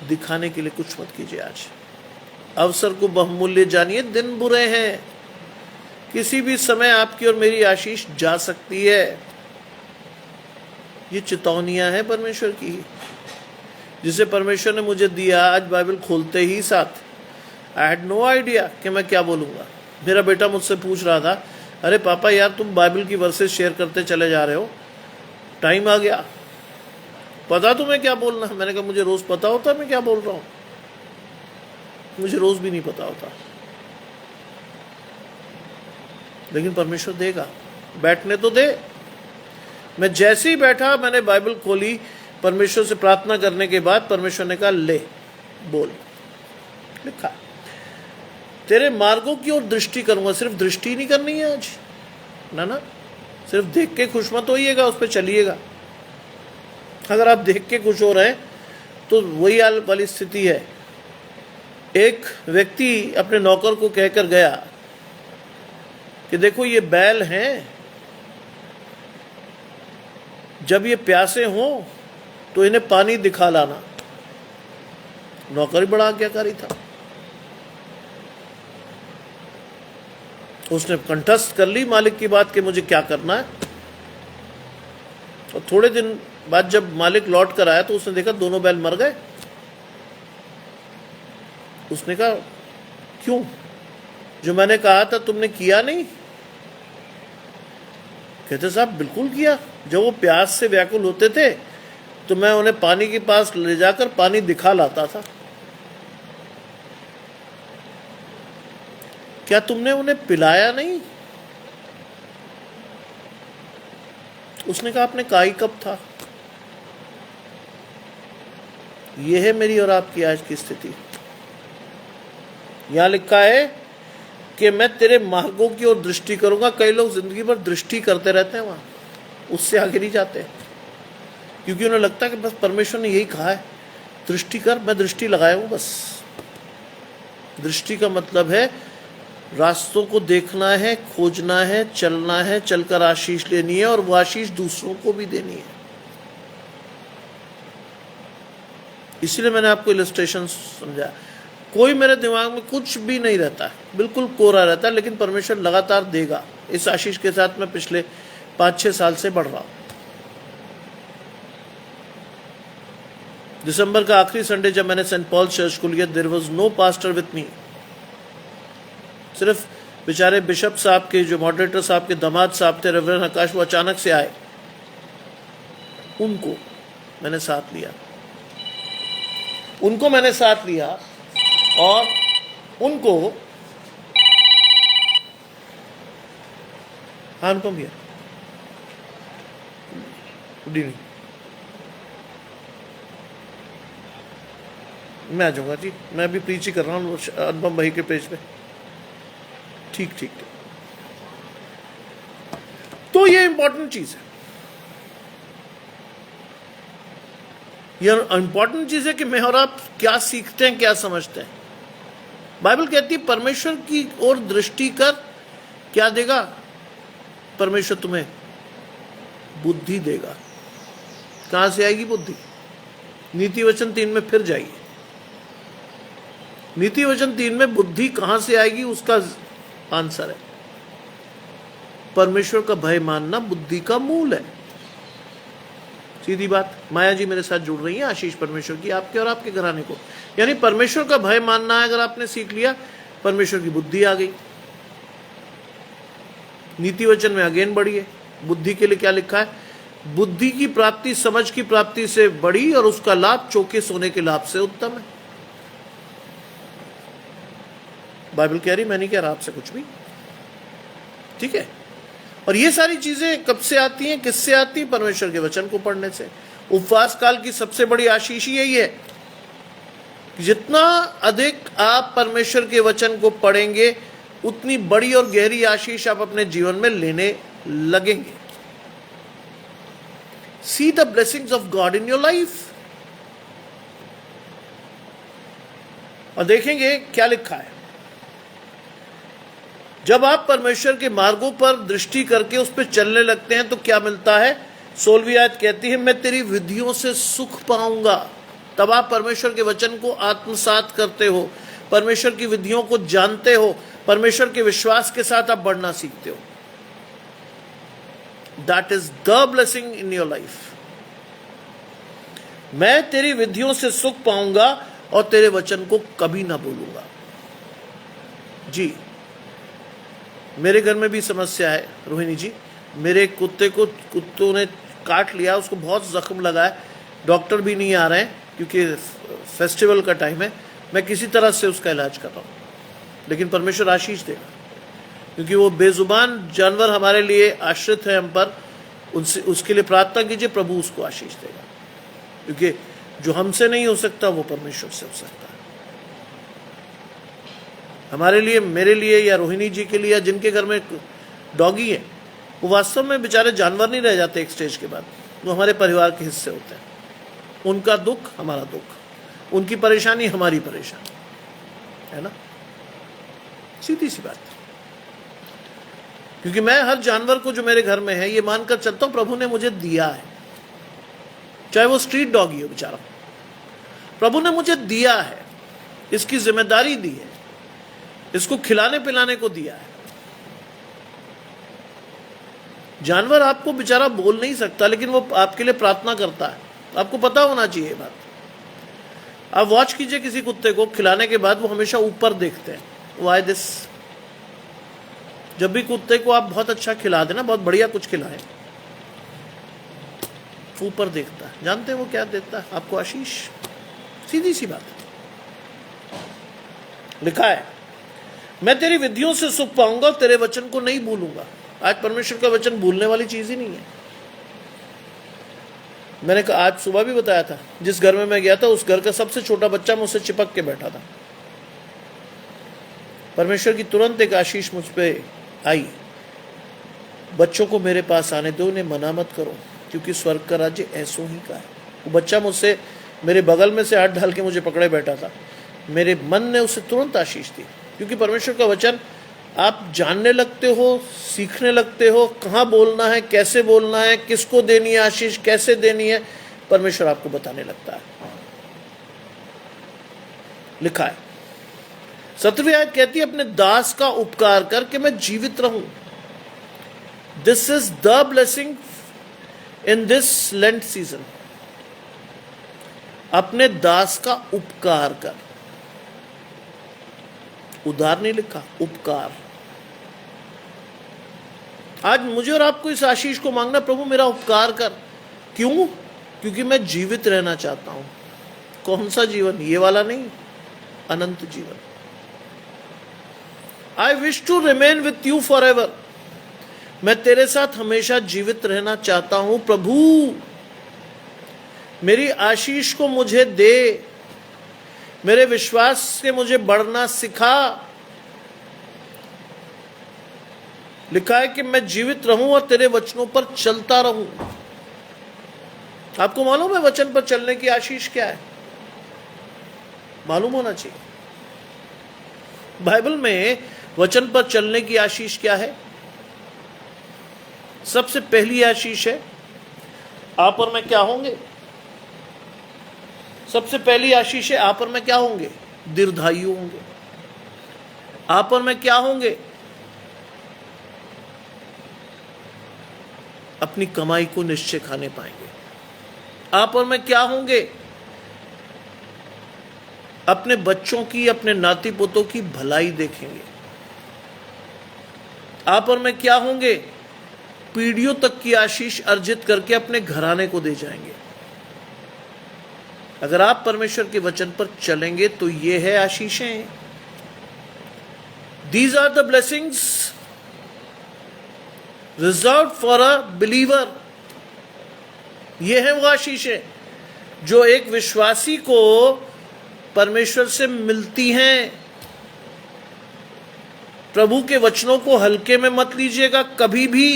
दिखाने के लिए कुछ मत कीजिए। आज अवसर को बहुमूल्य जानिए। दिन बुरे हैं, किसी भी समय आपकी और मेरी आशीष जा सकती है। ये चेतावनियां हैं परमेश्वर की, जिसे परमेश्वर ने मुझे दिया आज बाइबल खोलते ही साथ। आई हैड नो आइडिया कि मैं क्या बोलूंगा। मेरा बेटा मुझसे पूछ रहा था, अरे पापा यार तुम बाइबल की वर्सेस शेयर करते चले जा रहे हो, टाइम आ गया, पता तुम्हें क्या बोलना है? मैंने कहा मुझे रोज पता होता मैं क्या बोल रहा हूं, मुझे रोज भी नहीं पता होता, लेकिन परमेश्वर देगा। बैठने तो दे। मैं जैसे ही बैठा, मैंने बाइबल खोली, परमेश्वर से प्रार्थना करने के बाद परमेश्वर ने कहा ले बोल। लिखा, तेरे मार्गों की ओर दृष्टि करूंगा। सिर्फ दृष्टि नहीं करनी है आज, ना, सिर्फ देख के खुश मत होइएगा, उस पर चलिएगा। अगर आप देख के खुश हो रहे हैं तो वही हाल वाली स्थिति है। एक व्यक्ति अपने नौकर को कहकर गया कि देखो ये बैल हैं, जब ये प्यासे हों तो इन्हें पानी दिखा लाना। नौकर ही बड़ा आज्ञाकारी था, उसने कंठस्थ कर ली मालिक की बात कि मुझे क्या करना है। और थोड़े दिन बाद जब मालिक लौट कर आया तो उसने देखा दोनों बैल मर गए। उसने कहा क्यों? जो मैंने कहा था तुमने किया नहीं? कहते साहब बिल्कुल किया। जब वो प्यास से व्याकुल होते थे तो मैं उन्हें पानी के पास ले जाकर पानी दिखा लाता था। क्या तुमने उन्हें पिलाया नहीं? उसने कहा आपने कहा ही कब था। यह है मेरी और आपकी आज की स्थिति। यहां लिखा है कि मैं तेरे मार्गों की ओर दृष्टि करूंगा। कई लोग जिंदगी भर दृष्टि करते रहते हैं, वहां उससे आगे नहीं जाते, क्योंकि उन्हें लगता है कि बस परमेश्वर ने यही कहा है दृष्टि कर, मैं दृष्टि लगाया हूं बस। दृष्टि का मतलब है रास्तों को देखना है, खोजना है, चलना है, चलकर आशीष लेनी है, और वो आशीष दूसरों को भी देनी है। इसीलिए मैंने आपको इलस्ट्रेशन समझाया। कोई मेरे दिमाग में कुछ भी नहीं रहता है, बिल्कुल कोरा रहता है, लेकिन परमेश्वर लगातार देगा। इस आशीष के साथ मैं पिछले 5-6 साल से बढ़ रहा हूं। दिसंबर का आखिरी संडे जब मैंने सेंट पॉल चर्च को लिया, there was no pastor with me. सिर्फ बेचारे बिशप साहब के, जो मॉडरेटर साहब के दामाद साहब थे, रेवरेंड आकाश, वो अचानक से आए, उनको मैंने साथ लिया। और उनको अनुपम भैया मैं आ जाऊंगा जी, मैं अभी प्रीच ही कर रहा हूँ अनुपम भाई के पेज पे। ठीक। तो ये इंपॉर्टेंट चीज है, यह इंपॉर्टेंट चीज है कि मैं और आप क्या सीखते हैं, क्या समझते हैं। बाइबल कहती है परमेश्वर की ओर दृष्टि कर, क्या देगा? परमेश्वर तुम्हें बुद्धि देगा। कहां से आएगी बुद्धि? नीति वचन 3 में फिर जाइए। नीति वचन 3 में बुद्धि कहां से आएगी, उसका आंसर है परमेश्वर का भय मानना बुद्धि का मूल है। सीधी बात। माया जी मेरे साथ जुड़ रही है, आशीष परमेश्वर की आपके और आपके घराने को। यानी परमेश्वर का भय मानना है अगर आपने सीख लिया परमेश्वर की बुद्धि आ गई। नीति वचन में अगेन बढ़िए। बुद्धि के लिए क्या लिखा है? बुद्धि की प्राप्ति समझ की प्राप्ति से बड़ी और उसका लाभ चौके सोने के लाभ से उत्तम है। बाइबल कह रही, मैं नहीं कह रहा आपसे कुछ भी, ठीक है। और ये सारी चीजें कब से आती हैं, किससे आती हैं? परमेश्वर के वचन को पढ़ने से। उपवास काल की सबसे बड़ी आशीष यही है कि जितना अधिक आप परमेश्वर के वचन को पढ़ेंगे उतनी बड़ी और गहरी आशीष आप अपने जीवन में लेने लगेंगे। See the blessings of God in your life. और देखेंगे क्या लिखा है। जब आप परमेश्वर के मार्गों पर दृष्टि करके उस पर चलने लगते हैं तो क्या मिलता है? 16वीं आयत कहती है, मैं तेरी विधियों से सुख पाऊंगा। तब आप परमेश्वर के वचन को आत्मसात करते हो, परमेश्वर की विधियों को जानते हो, परमेश्वर के विश्वास के साथ आप बढ़ना सीखते हो। That is the blessing in your life. मैं तेरी विधियों से सुख पाऊंगा और तेरे वचन को कभी ना भूलूंगा। जी, मेरे घर में भी समस्या है रोहिणी जी। मेरे कुत्ते को कुत्तों ने काट लिया, उसको बहुत जख्म लगा है। डॉक्टर भी नहीं आ रहे हैं क्योंकि फेस्टिवल का टाइम है। मैं किसी तरह से उसका इलाज कर रहा हूँ, लेकिन परमेश्वर आशीष देगा, क्योंकि वो बेजुबान जानवर हमारे लिए आश्रित है हम पर। उनसे उसके लिए प्रार्थना कीजिए, प्रभु उसको आशीष देगा, क्योंकि जो हमसे नहीं हो सकता वो परमेश्वर से हो सकता है। हमारे लिए, मेरे लिए या रोहिणी जी के लिए या जिनके घर में डॉगी है, वो वास्तव में बेचारे जानवर नहीं रह जाते एक स्टेज के बाद, वो हमारे परिवार के हिस्से होते हैं। उनका दुख हमारा दुख, उनकी परेशानी हमारी परेशानी, है ना? सीधी सी बात। क्योंकि मैं हर जानवर को जो मेरे घर में है ये मानकर चलता हूं प्रभु ने मुझे दिया है। चाहे वो स्ट्रीट डॉगी हो बेचारा, प्रभु ने मुझे दिया है, इसकी जिम्मेदारी दी है, इसको खिलाने पिलाने को दिया है। जानवर आपको बेचारा बोल नहीं सकता, लेकिन वो आपके लिए प्रार्थना करता है। आपको पता होना चाहिए बात। आप वॉच कीजिए किसी कुत्ते को, खिलाने के बाद वो हमेशा ऊपर देखते हैं। Why this? जब भी कुत्ते को आप बहुत अच्छा खिला देना, बहुत बढ़िया कुछ खिलाएं, ऊपर देखता है। जानते हैं वो क्या देता है आपको? आशीष। सीधी सी बात। लिखा है, मैं तेरी विधियों से सुख पाऊंगा और तेरे वचन को नहीं भूलूंगा। आज परमेश्वर का वचन भूलने वाली चीज ही नहीं है। मैंने आज सुबह भी बताया था, जिस घर में मैं गया था उस घर का सबसे छोटा बच्चा मुझसे चिपक के बैठा था। परमेश्वर की तुरंत एक आशीष मुझ पे आई, बच्चों को मेरे पास आने दो, उन्हें मना मत करो, क्योंकि स्वर्ग का राज्य ऐसों ही का है। वो बच्चा मुझसे मेरे बगल में से हाथ डाल के मुझे पकड़े बैठा था। मेरे मन ने उसे तुरंत आशीष दी, क्योंकि परमेश्वर का वचन आप जानने लगते हो, सीखने लगते हो, कहाँ बोलना है, कैसे बोलना है, किसको देनी है आशीष, कैसे देनी है, परमेश्वर आपको बताने लगता है। लिखा है, 17वीं आयत कहती है, अपने दास का उपकार करके मैं जीवित रहूं। This is the blessing in this lent season. अपने दास का उपकार कर। उधार नहीं लिखा, उपकार। आज मुझे और आपको इस आशीष को मांगना, प्रभु मेरा उपकार कर। क्यों? क्योंकि मैं जीवित रहना चाहता हूं। कौन सा जीवन? ये वाला नहीं, अनंत जीवन। I wish to remain with you forever. मैं तेरे साथ हमेशा जीवित रहना चाहता हूं। प्रभु मेरी आशीष को मुझे दे, मेरे विश्वास से मुझे बढ़ना सिखा। लिखा है कि मैं जीवित रहूं और तेरे वचनों पर चलता रहूं। आपको मालूम है वचन पर चलने की आशीष क्या है? मालूम होना चाहिए। बाइबल में वचन पर चलने की आशीष क्या है? सबसे पहली आशीष है, आप और मैं क्या होंगे? सबसे पहली आशीष है, आप और मैं क्या होंगे? दीर्घायु होंगे। आप और मैं क्या होंगे? अपनी कमाई को निश्चय खाने पाएंगे। आप और मैं क्या होंगे? अपने बच्चों की, अपने नाती पोतों की भलाई देखेंगे। आप और मैं क्या होंगे? पीढ़ियों तक की आशीष अर्जित करके अपने घराने को दे जाएंगे। अगर आप परमेश्वर के वचन पर चलेंगे तो ये है आशीषें। These are the blessings reserved for a believer। ये है वो आशीषें जो एक विश्वासी को परमेश्वर से मिलती हैं। प्रभु के वचनों को हल्के में मत लीजिएगा कभी भी।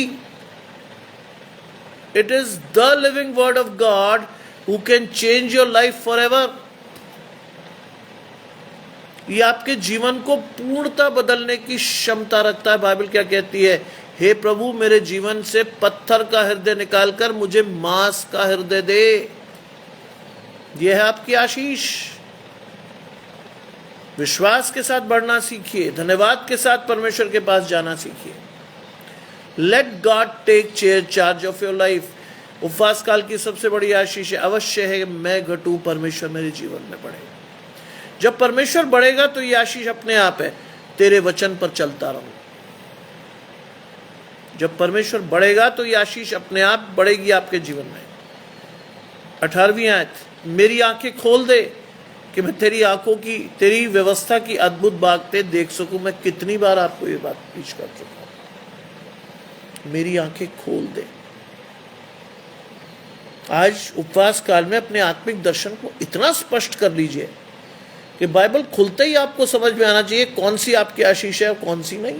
It is the living word of God who can change your life for ever. ये आपके जीवन को पूर्णतः बदलने की क्षमता रखता है। बाइबल क्या कहती है? हे प्रभु, मेरे जीवन से पत्थर का हृदय निकालकर मुझे मांस का हृदय दे। यह है आपकी आशीष। विश्वास के साथ बढ़ना सीखिए, धन्यवाद के साथ परमेश्वर के पास जाना सीखिए। Let God take charge of your life. उपवास काल की सबसे बड़ी आशीष अवश्य है मैं घटूं, परमेश्वर मेरे जीवन में बढ़े। जब परमेश्वर बढ़ेगा तो ये आशीष अपने आप है, तेरे वचन पर चलता रहूं। जब परमेश्वर बढ़ेगा तो ये आशीष अपने आप बढ़ेगी आपके जीवन में। 18वीं आयत, मेरी आंखें खोल दे कि मैं तेरी आंखों की, तेरी व्यवस्था की अद्भुत बातें देख सकूं। मैं कितनी बार आपको ये बात पेश कर चुका हूं। मेरी आंखें खोल दे। आज उपवास काल में अपने आत्मिक दर्शन को इतना स्पष्ट कर लीजिए कि बाइबल खुलते ही आपको समझ में आना चाहिए कौन सी आपकी आशीष है और कौन सी नहीं।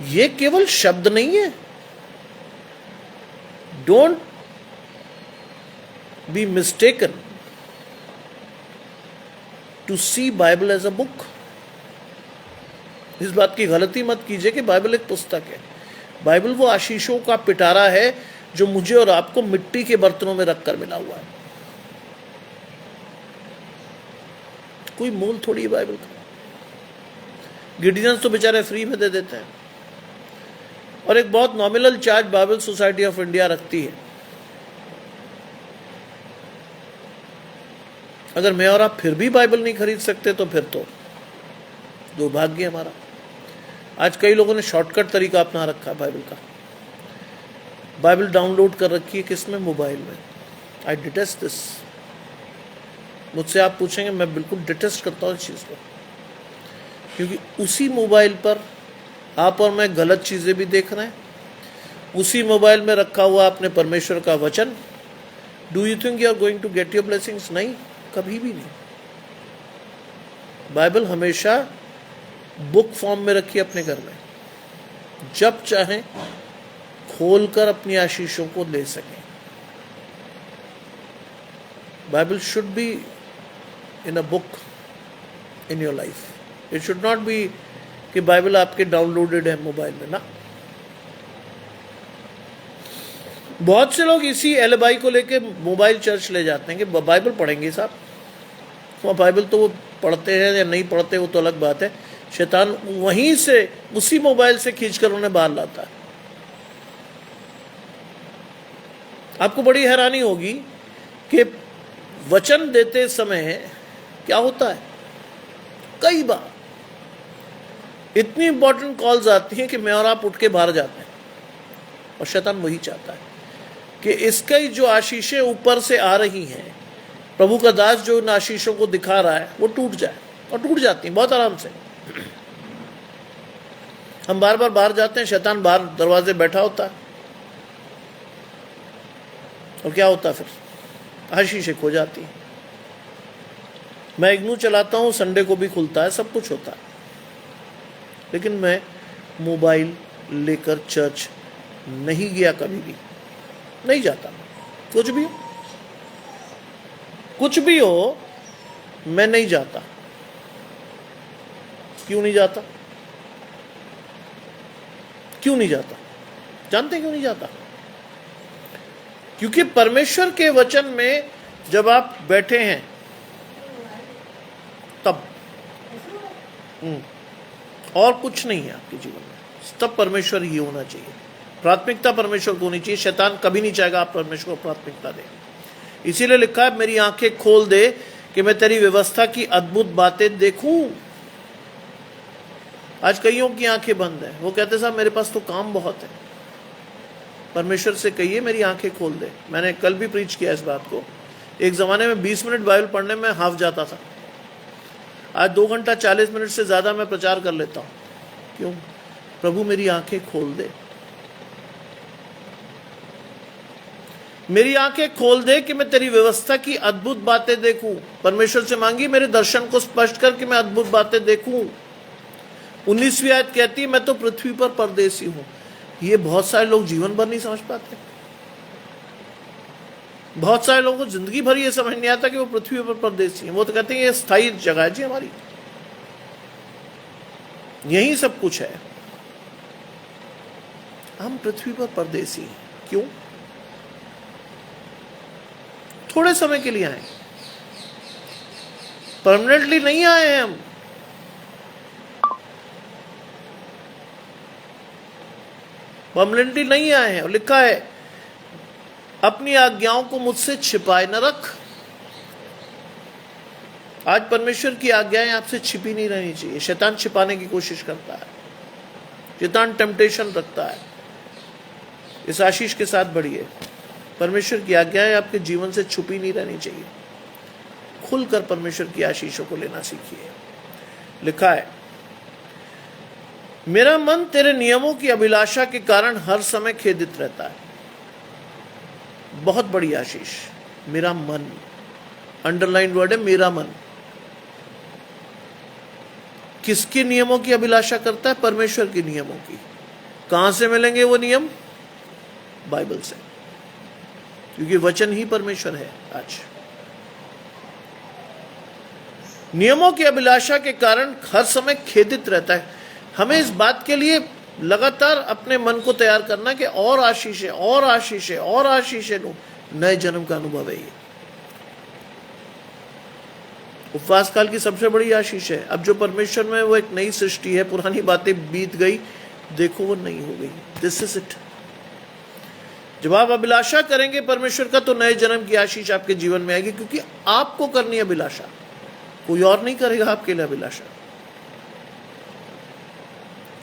ये केवल शब्द नहीं है। Don't be mistaken to see Bible as a book. इस बात की गलती मत कीजिए कि बाइबल एक पुस्तक है। बाइबल वो आशीषों का पिटारा है जो मुझे और आपको मिट्टी के बर्तनों में रखकर मिला हुआ है। कोई मूल थोड़ी है बाइबल का। गिडियंस तो बेचारे फ्री में दे देते हैं और एक बहुत nominal charge Bible society of India रखती है। अगर मैं और आप फिर भी बाइबल नहीं खरीद सकते तो फिर तो दुर्भाग्य हमारा। आज कई लोगों ने शॉर्टकट तरीका अपना रखा है बाइबल का। बाइबल डाउनलोड कर रखी है किसमें? मोबाइल में। आई डिटेस्ट दिस। मुझसे आप पूछेंगे, मैं बिल्कुल डिटेस्ट करता हूँ इस चीज़ को, क्योंकि उसी मोबाइल पर आप और मैं गलत चीज़ें भी देख रहे हैं। उसी मोबाइल में रखा हुआ आपने परमेश्वर का वचन। Do you think you are going to get your blessings? नहीं, कभी भी नहीं। बाइबल हमेशा बुक फॉर्म में रखी अपने घर में, जब चाहें खोलकर अपनी आशीषों को ले सकें। Bible should be in a book in your life. It should not be कि बाइबल आपके डाउनलोडेड है मोबाइल में ना। बहुत से लोग इसी एलिबाई को लेके मोबाइल चर्च ले जाते हैं कि बाइबल पढ़ेंगे साहब। वो बाइबल तो वो पढ़ते हैं या नहीं पढ़ते वो तो अलग बात है। शैतान वहीं से, उसी मोबाइल से खींचकर उन्हें बाहर लाता है। आपको बड़ी हैरानी होगी कि वचन देते समय क्या होता है, कई बार इतनी इंपॉर्टेंट कॉल्स आती हैं कि मैं और आप उठ के बाहर जाते हैं। और शैतान वही चाहता है कि इसका ही जो आशीषें ऊपर से आ रही हैं, प्रभु का दास जो इन आशीषों को दिखा रहा है, वो टूट जाए। और टूट जाती हैं बहुत आराम से। हम बार बार बाहर जाते हैं, शैतान बाहर दरवाजे बैठा होता है। और क्या होता है फिर? आशीषें खो जाती हैं। मैं इग्नू चलाता हूँ, संडे को भी खुलता है, सब कुछ होता है, लेकिन मैं मोबाइल लेकर चर्च नहीं गया, कभी भी नहीं जाता। कुछ भी हो मैं नहीं जाता। क्यों नहीं जाता? क्यों नहीं जाता? जानते क्यों नहीं जाता? क्योंकि परमेश्वर के वचन में जब आप बैठे हैं तब और कुछ नहीं है आपके जीवन में, तब परमेश्वर ही होना चाहिए। प्राथमिकता परमेश्वर को होनी चाहिए। शैतान कभी नहीं चाहेगा आप परमेश्वर को प्राथमिकता दें। इसीलिए लिखा है, मेरी आंखें खोल दे कि मैं तेरी व्यवस्था की अद्भुत बातें देखूं। आज कईयों की आंखें बंद है, वो कहते साहब मेरे पास तो काम बहुत है। परमेश्वर से कहिए मेरी आंखें खोल दे। मैंने कल भी प्रीच किया इस बात को। एक जमाने में 20 मिनट बाइबल पढ़ने में हाफ जाता था, आज 2 घंटा 40 मिनट से ज्यादा मैं प्रचार कर लेता हूं। क्यों? प्रभु मेरी आंखें खोल दे, मेरी आंखें खोल दे कि मैं तेरी व्यवस्था की अद्भुत बातें देखूं। परमेश्वर से मांगी मेरे दर्शन को स्पष्ट कर कि मैं अद्भुत बातें देखूं। 19वीं आयत कहती है मैं तो पृथ्वी पर परदेसी हूं। ये बहुत सारे लोग जीवन भर नहीं समझ पाते। बहुत सारे लोगों को जिंदगी भर ये समझ नहीं आता कि वो पृथ्वी पर परदेसी हैं। वो तो कहते हैं ये स्थायी जगह है जी हमारी, यही सब कुछ है। हम पृथ्वी पर परदेसी हैं। क्यों? थोड़े समय के लिए आए, परमानेंटली नहीं आए हैं हम। परमानेंटली नहीं आए हैं। और लिखा है अपनी आज्ञाओं को मुझसे छिपाए न रख। आज परमेश्वर की आज्ञाएं आपसे छिपी नहीं रहनी चाहिए। शैतान छिपाने की कोशिश करता है, शैतान टेम्पटेशन रखता है। इस आशीष के साथ बढ़िए। परमेश्वर की आज्ञाएं आपके जीवन से छुपी नहीं रहनी चाहिए। खुलकर परमेश्वर की आशीषों को लेना सीखिए। लिखा है मेरा मन तेरे नियमों की अभिलाषा के कारण हर समय खेदित रहता है। बहुत बड़ी आशीष। मेरा मन, अंडरलाइन वर्ड है, मेरा मन। किसके नियमों की अभिलाषा करता है? परमेश्वर के नियमों की। कहां से मिलेंगे वो नियम? बाइबल से, क्योंकि वचन ही परमेश्वर है। आज नियमों की अभिलाषा के कारण हर समय खेदित रहता है। हमें इस बात के लिए लगातार अपने मन को तैयार करना कि और आशीष है, और आशीष है, और आशीष है। नए जन्म का अनुभव है ये। उपवास काल की सबसे बड़ी आशीष है। अब जो परमेश्वर में वो एक नई सृष्टि है। पुरानी बातें बीत गई, देखो वो नई हो गई। This is it. जब आप अभिलाषा करेंगे परमेश्वर का, तो नए जन्म की आशीष आपके जीवन में आएगी, क्योंकि आपको करनी है अभिलाषा, कोई और नहीं करेगा आपके लिए अभिलाषा।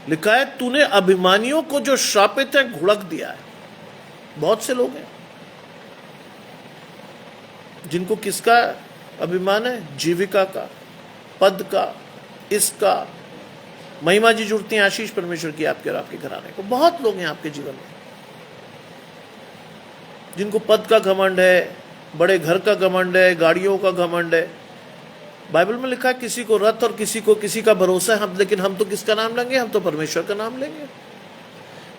लिखा है तूने अभिमानियों को जो श्रापित है घुड़क दिया है। बहुत से लोग हैं जिनको किसका अभिमान है? जीविका का, पद का, इसका। महिमा जी जुड़ती है आशीष परमेश्वर की आपके और आपके घराने को। बहुत लोग हैं आपके जीवन में जिनको पद का घमंड है, बड़े घर का घमंड है, गाड़ियों का घमंड है। बाइबल में लिखा है किसी को रथ और किसी को किसी का भरोसा है। लेकिन हम तो किसका नाम लेंगे? हम तो परमेश्वर का नाम लेंगे।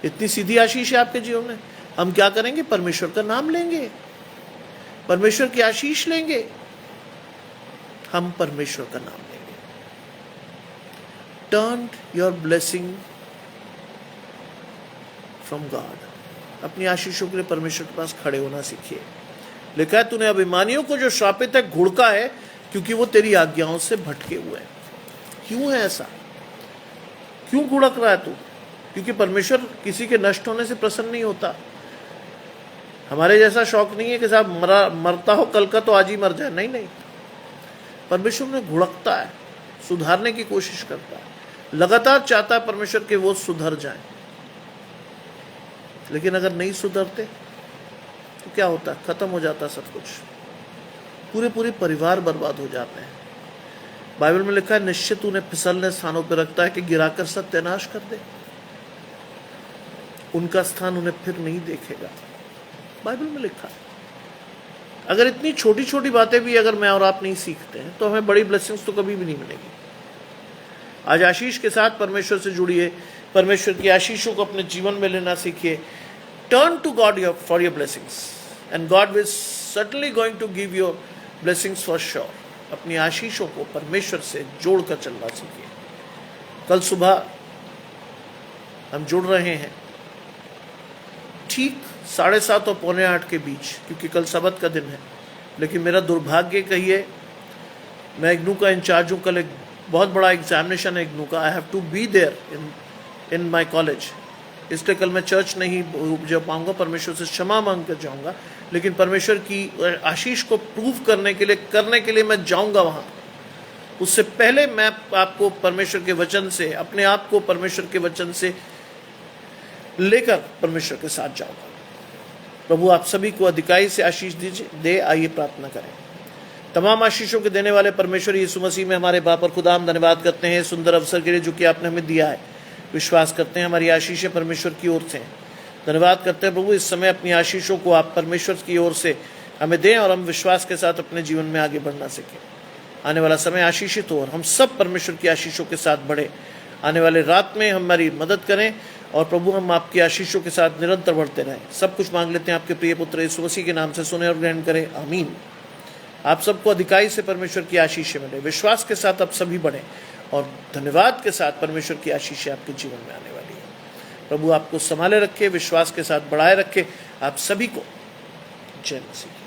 इतनी सीधी आशीष है आपके जीवन में। हम क्या करेंगे? परमेश्वर का नाम लेंगे, परमेश्वर की आशीष लेंगे। हम परमेश्वर का नाम लेंगे। Turn your blessing from God. अपनी आशीषों के लिए परमेश्वर के पास खड़े होना सीखिए। लिखा है तूने अभिमानियों को जो श्रापित है घुड़का है, क्योंकि वो तेरी आज्ञाओं से भटके हुए हैं। क्यों है ऐसा? क्यों घुड़क रहा है तू? क्योंकि परमेश्वर किसी के नष्ट होने से प्रसन्न नहीं होता। हमारे जैसा शौक नहीं है कि साहब मरता हो कल का तो आज ही मर जाए। नहीं नहीं, परमेश्वर में घुड़कता है, सुधारने की कोशिश करता है, लगातार चाहता है परमेश्वर के वो सुधर जाए। लेकिन अगर नहीं सुधरते तो क्या होता है? खत्म हो जाता सब कुछ। पूरे परिवार बर्बाद हो जाते हैं। बाइबल में लिखा है निश्चित उन्हें फिसलने स्थानों पर रखता है कि गिराकर सत्यानाश कर दे। उनका स्थान उन्हें फिर नहीं देखेगा। बाइबल में लिखा है। अगर इतनी छोटी छोटी बातें भी अगर मैं और आप नहीं सीखते हैं तो हमें बड़ी ब्लेसिंग्स तो कभी भी नहीं मिलेगी। आज आशीष के साथ परमेश्वर से जुड़िए, परमेश्वर की आशीषों को अपने जीवन में लेना सीखिए। Turn to God for your blessings and God will certainly going to give your blessings for sure. अपनी आशीषों को परमेश्वर से जोड़कर चलना सीखिए। कल सुबह हम जुड़ रहे हैं ठीक 7:30 और 7:45 के बीच, क्योंकि कल सबत का दिन है। लेकिन मेरा दुर्भाग्य कहिए, मैं इग्नू का इंचार्ज हूँ। कल एक बहुत बड़ा एग्जामिनेशन है इग्नू का। I have to be there in my college. इसलिए कल मैं चर्च नहीं जा पाऊंगा, परमेश्वर से क्षमा मांग कर जाऊंगा, लेकिन परमेश्वर की आशीष को प्रूव करने के लिए मैं जाऊंगा वहां। उससे पहले मैं आपको परमेश्वर के वचन से, अपने आप को परमेश्वर के वचन से लेकर परमेश्वर के साथ जाऊंगा। प्रभु आप सभी को अधिकाई से आशीष दे। आइए प्रार्थना करें। तमाम आशीषों के देने वाले परमेश्वर यीशु मसीह में हमारे बाप और खुदा, हम धन्यवाद करते हैं सुंदर अवसर के लिए जो कि आपने हमें दिया है। विश्वास करते हैं हमारी आशीषें परमेश्वर की ओर से हैं। धन्यवाद करते हैं प्रभु, इस समय अपनी आशीषों को आप परमेश्वर की ओर से हमें दें और हम विश्वास के साथ अपने जीवन में आगे बढ़ना सीखें। आने वाला समय आशीषित हो और हम सब परमेश्वर की आशीषों के साथ बढ़े। आने वाले रात में हमारी मदद करें और प्रभु हम आपकी आशीषों के साथ निरंतर बढ़ते रहें। सब कुछ मांग लेते हैं आपके प्रिय पुत्र यीशु मसीह के नाम से, सुने और ग्रहण करें, आमीन। आप सबको अधिकाई से परमेश्वर की आशीषें मिले। विश्वास के साथ आप सभी बढ़े और धन्यवाद के साथ परमेश्वर की आशीषें आपके जीवन में आने वाली है। प्रभु आपको संभाले रखे, विश्वास के साथ बढ़ाए रखे। आप सभी को जय मसीह।